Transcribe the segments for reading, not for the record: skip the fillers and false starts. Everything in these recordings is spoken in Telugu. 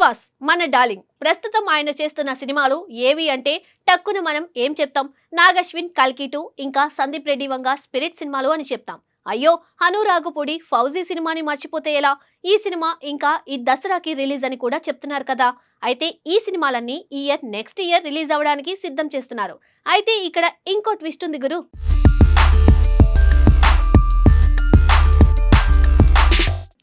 ప్రభాస్ మన డార్లింగ్ ప్రస్తుతం ఆయన చేస్తున్న సినిమాలు ఏవి అంటే టక్కున మనం ఏం చెప్తాం? నాగశ్విన్ కల్కి 2 ఇంకా సందీప్ రెడ్డి వంగ స్పిరిట్ సినిమాలు అని చెప్తాం. అయ్యో హనురాగుపూడి ఫౌజీ సినిమాని మర్చిపోతే ఎలా? ఈ సినిమా ఇంకా ఈ దసరాకి రిలీజ్ అని కూడా చెప్తున్నారు కదా. అయితే ఈ సినిమాలన్నీ ఈ ఇయర్ నెక్స్ట్ ఇయర్ రిలీజ్ అవ్వడానికి సిద్ధం చేస్తున్నారు. అయితే ఇక్కడ ఇంకో ట్విస్ట్ ఉంది గురు.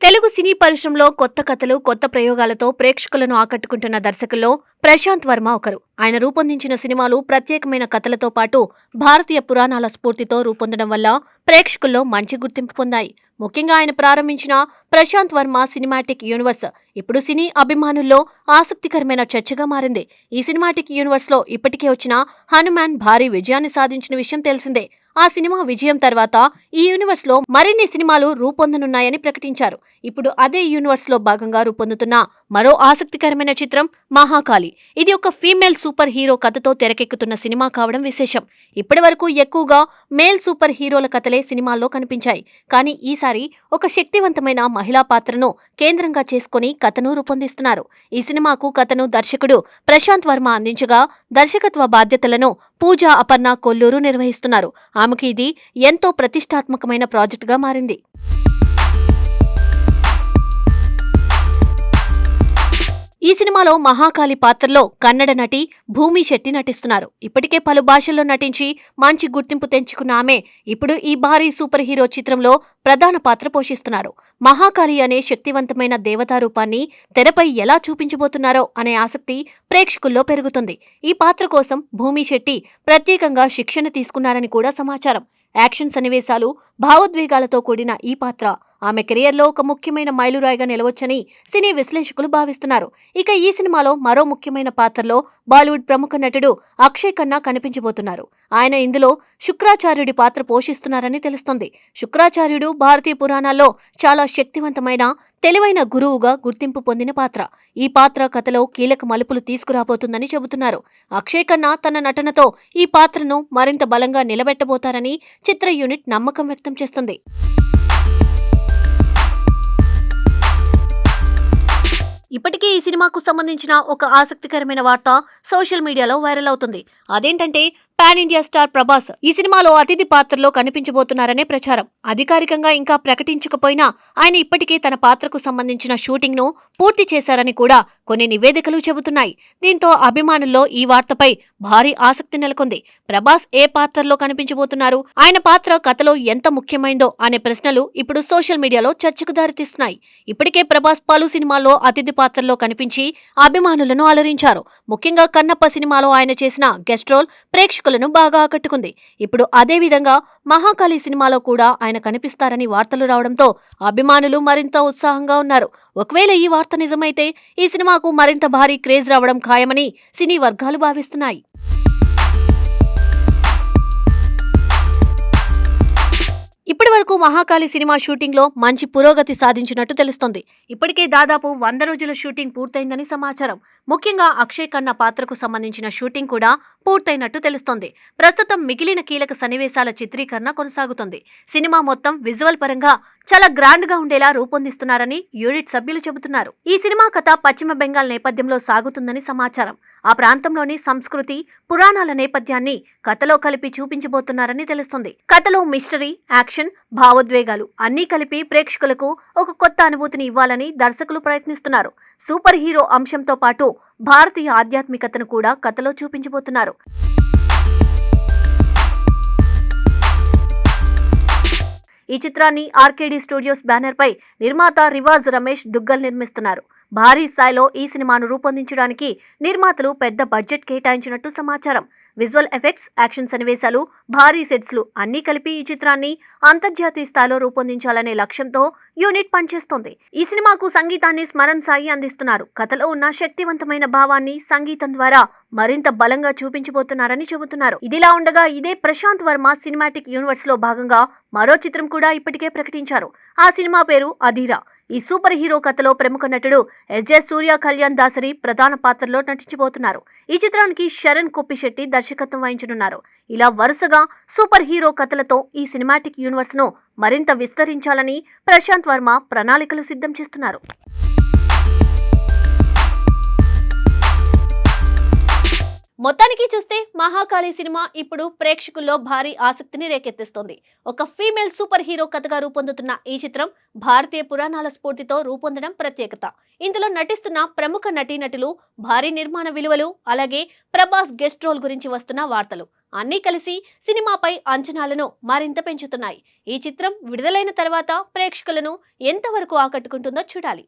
తెలుగు సినీ పరిశ్రమలో కొత్త కథలు కొత్త ప్రయోగాలతో ప్రేక్షకులను ఆకట్టుకుంటున్న దర్శకుల్లో ప్రశాంత్ వర్మ ఒకరు. ఆయన రూపొందించిన సినిమాలు ప్రత్యేకమైన కథలతో పాటు భారతీయ పురాణాల స్ఫూర్తితో రూపొందడం వల్ల ప్రేక్షకుల్లో మంచి గుర్తింపు పొందాయి. ముఖ్యంగా ఆయన ప్రారంభించిన ప్రశాంత్ వర్మ సినిమాటిక్ యూనివర్స్ ఇప్పుడు సినీ అభిమానుల్లో ఆసక్తికరమైన చర్చగా మారింది. ఈ సినిమాటిక్ యూనివర్స్ లో ఇప్పటికే వచ్చిన హనుమాన్ భారీ విజయాన్ని సాధించిన విషయం తెలిసిందే. ఆ సినిమా విజయం తర్వాత ఈ యూనివర్స్ లో మరిన్ని సినిమాలు రూపొందనున్నాయని ప్రకటించారు. ఇప్పుడు అదే యూనివర్స్ లో భాగంగా రూపొందుతున్న మరో ఆసక్తికరమైన చిత్రం మహాకాళి. ఇది ఒక ఫీమేల్ సూపర్ హీరో కథతో తెరకెక్కుతున్న సినిమా కావడం విశేషం. ఇప్పటి వరకు ఎక్కువగా మేల్ సూపర్ హీరోల కథలే సినిమాల్లో కనిపించాయి. కానీ ఈసారి ఒక శక్తివంతమైన మహిళా పాత్రను కేంద్రంగా చేసుకుని కథను రూపొందిస్తున్నారు. ఈ సినిమాకు కథను దర్శకుడు ప్రశాంత్ వర్మ అందించగా దర్శకత్వ బాధ్యతలను పూజా అపర్ణ కొల్లూరు నిర్వహిస్తున్నారు. ఆమెకి ఇది ఎంతో ప్రతిష్టాత్మకమైన ప్రాజెక్టుగా మారింది. ఈ సినిమాలో మహాకాళి పాత్రలో కన్నడ నటి భూమి శెట్టి నటిస్తున్నారు. ఇప్పటికే పలు భాషల్లో నటించి మంచి గుర్తింపు తెంచుకున్న ఆమె ఇప్పుడు ఈ భారీ సూపర్ హీరో చిత్రంలో ప్రధాన పాత్ర పోషిస్తున్నారు. మహాకాళి అనే శక్తివంతమైన దేవతా రూపాన్ని తెరపై ఎలా చూపించబోతున్నారో అనే ఆసక్తి ప్రేక్షకుల్లో పెరుగుతుంది. ఈ పాత్ర కోసం భూమి శెట్టి ప్రత్యేకంగా శిక్షణ తీసుకున్నారని కూడా సమాచారం. యాక్షన్ సన్నివేశాలు, భావోద్వేగాలతో కూడిన ఈ పాత్ర ఆమె కెరియర్లో ఒక ముఖ్యమైన మైలురాయిగా నిలవొచ్చని సినీ విశ్లేషకులు భావిస్తున్నారు. ఇక ఈ సినిమాలో మరో ముఖ్యమైన పాత్రలో బాలీవుడ్ ప్రముఖ నటుడు అక్షయ్ ఖన్నా కనిపించబోతున్నారు. ఆయన ఇందులో శుక్రాచార్యుడి పాత్ర పోషిస్తున్నారని తెలుస్తోంది. శుక్రాచార్యుడు భారతీయ పురాణాల్లో చాలా శక్తివంతమైన తెలివైన గురువుగా గుర్తింపు పొందిన పాత్ర. ఈ పాత్ర కథలో కీలక మలుపులు తీసుకురాబోతుందని చెబుతున్నారు. అక్షయ్ ఖన్నా తన నటనతో ఈ పాత్రను మరింత బలంగా నిలబెట్టబోతారని చిత్ర యూనిట్ నమ్మకం వ్యక్తం చేస్తుంది. ఇప్పటికే ఈ సినిమాకు సంబంధించిన ఒక ఆసక్తికరమైన వార్త సోషల్ మీడియాలో వైరల్ అవుతుంది. అదేంటంటే పాన్ ఇండియా స్టార్ ప్రభాస్ ఈ సినిమాలో అతిథి పాత్రలో కనిపించబోతున్నారనే ప్రచారం. అధికారికంగా ఇంకా ప్రకటించకపోయినా ఆయన ఇప్పటికే తన పాత్రకు సంబంధించిన షూటింగ్ ను పూర్తి చేశారని కూడా కొన్ని నివేదికలు చెబుతున్నాయి. దీంతో అభిమానుల్లో ఈ వార్తపై భారీ ఆసక్తి నెలకొంది. ప్రభాస్ ఏ పాత్రలో కనిపించబోతున్నారు, ఆయన పాత్ర కథలో ఎంత ముఖ్యమైందో అనే ప్రశ్నలు ఇప్పుడు సోషల్ మీడియాలో చర్చకు దారితీస్తున్నాయి. ఇప్పటికే ప్రభాస్ పలు సినిమాల్లో అతిథి పాత్రలో కనిపించి అభిమానులను అలరించారు. ముఖ్యంగా కన్నప్ప సినిమాలో ఆయన చేసిన గెస్ట్ రోల్ ప్రేక్షకులను బాగా ఆకట్టుకుంది. ఇప్పుడు అదే విధంగా మహాకాళి సినిమాలో కూడా ఆయన కనిపిస్తారని వార్తలు రావడంతో అభిమానులు మరింత ఉత్సాహంగా ఉన్నారు. ఒకవేళ ఈ వార్త నిజమైతే ఈ సినిమాకు మరింత భారీ క్రేజ్ రావడం ఖాయమని సినీ వర్గాలు భావిస్తున్నాయి. ఇప్పటి వరకు మహాకాళి సినిమా షూటింగ్ లో మంచి పురోగతి సాధించినట్టు తెలుస్తోంది. ఇప్పటికే దాదాపు 100 రోజుల షూటింగ్ పూర్తయిందని సమాచారం. ముఖ్యంగా అక్షయ్ ఖన్నా పాత్రకు సంబంధించిన షూటింగ్ కూడా పూర్తయినట్టు తెలుస్తోంది. ప్రస్తుతం మిగిలిన కీలక సన్నివేశాల చిత్రీకరణ కొనసాగుతుంది. సినిమా మొత్తం విజువల్ పరంగా చాలా గ్రాండ్ గా ఉండేలా రూపొందిస్తున్నారని యూనిట్ సభ్యులు చెబుతున్నారు. ఈ సినిమా కథ పశ్చిమ బెంగాల్ నేపథ్యంలో సాగుతుందని సమాచారం. ఆ ప్రాంతంలోని సంస్కృతి, పురాణాల నేపథ్యాన్ని కథలో కలిపి చూపించబోతున్నారని తెలుస్తుంది. కథలో మిస్టరీ, యాక్షన్, భావోద్వేగాలు అన్నీ కలిపి ప్రేక్షకులకు ఒక కొత్త అనుభూతిని ఇవ్వాలని దర్శకులు ప్రయత్నిస్తున్నారు. సూపర్ హీరో అంశంతో పాటు భారతీయ ఆధ్యాత్మికతను కూడా కథలో చూపించబోతున్నారు. ఈ చిత్రాన్ని ఆర్కేడీ స్టూడియోస్ బ్యానర్ పై నిర్మాత రివాజ్ రమేష్ దుగ్గల్ నిర్మిస్తున్నారు. భారీ స్థాయిలో ఈ సినిమాను రూపొందించడానికి నిర్మాతలు పెద్ద బడ్జెట్ కేటాయించినట్టు సమాచారం. విజువల్ ఎఫెక్ట్స్, యాక్షన్ సన్నివేశాలు, భారీ సెట్స్లు అన్నీ కలిపి ఈ చిత్రాన్ని అంతర్జాతీయ స్థాయిలో రూపొందించాలనే లక్ష్యంతో యూనిట్ పనిచేస్తోంది. ఈ సినిమాకు సంగీతాన్ని స్మరణ్ సాయి అందిస్తున్నారు. కథలో ఉన్న శక్తివంతమైన భావాన్ని సంగీతం ద్వారా మరింత బలంగా చూపించబోతున్నారని చెబుతున్నారు. ఇదిలా ఉండగా ఇదే ప్రశాంత్ వర్మ సినిమాటిక్ యూనివర్స్ లో భాగంగా మరో చిత్రం కూడా ఇప్పటికే ప్రకటించారు. ఆ సినిమా పేరు అధీరా. ఈ సూపర్ హీరో కథలో ప్రముఖ నటుడు ఎస్జే సూర్య, కళ్యాణ్ దాసరి ప్రధాన పాత్రలో నటించబోతున్నారు. ఈ చిత్రానికి శరణ్ కొప్పిశెట్టి దర్శకత్వం వహించనున్నారు. ఇలా వరుసగా సూపర్ హీరో కథలతో ఈ సినిమాటిక్ యూనివర్స్ ను మరింత విస్తరించాలని ప్రశాంత్ వర్మ ప్రణాళికలు సిద్ధం చేస్తున్నారు. మొత్తానికి చూస్తే మహాకాళి సినిమా ఇప్పుడు ప్రేక్షకుల్లో భారీ ఆసక్తిని రేకెత్తిస్తోంది. ఒక ఫీమేల్ సూపర్ హీరో కథగా రూపొందుతున్న ఈ చిత్రం భారతీయ పురాణాల స్ఫూర్తితో రూపొందడం ప్రత్యేకత. ఇందులో నటిస్తున్న ప్రముఖ నటీనటులు, భారీ నిర్మాణ విలువలు, అలాగే ప్రభాస్ గెస్ట్ రోల్ గురించి వస్తున్న వార్తలు అన్నీ కలిసి సినిమాపై అంచనాలను మరింత పెంచుతున్నాయి. ఈ చిత్రం విడుదలైన తర్వాత ప్రేక్షకులను ఎంతవరకు ఆకట్టుకుంటుందో చూడాలి.